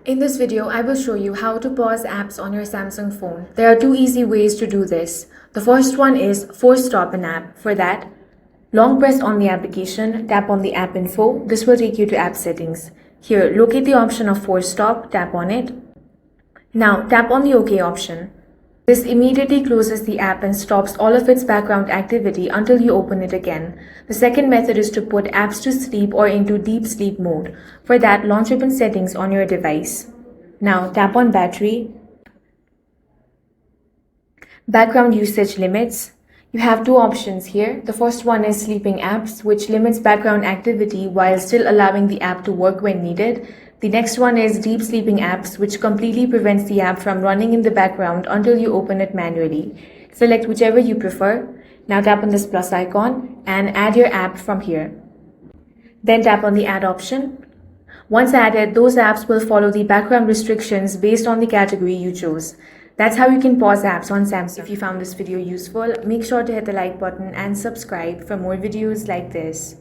In this video, I will show you how to pause apps on your Samsung phone. There are two easy ways to do this. The first one is force stop an app. For that, long press on the application, tap on the app info. This will take you to app settings. Here, locate the option of force stop, tap on it. Now, tap on the OK option. This immediately closes the app and stops all of its background activity until you open it again. The second method is to put apps to sleep or into deep sleep mode. For that, launch open settings on your device. Now tap on battery, background usage limits. You have two options here. The first one is sleeping apps, which limits background activity while still allowing the app to work when needed. The next one is deep sleeping apps, which completely prevents the app from running in the background until you open it manually. Select whichever you prefer. Now tap on this plus icon and add your app from here. Then tap on the add option. Once added, those apps will follow the background restrictions based on the category you chose. That's how you can pause apps on Samsung. If you found this video useful, make sure to hit the like button and subscribe for more videos like this.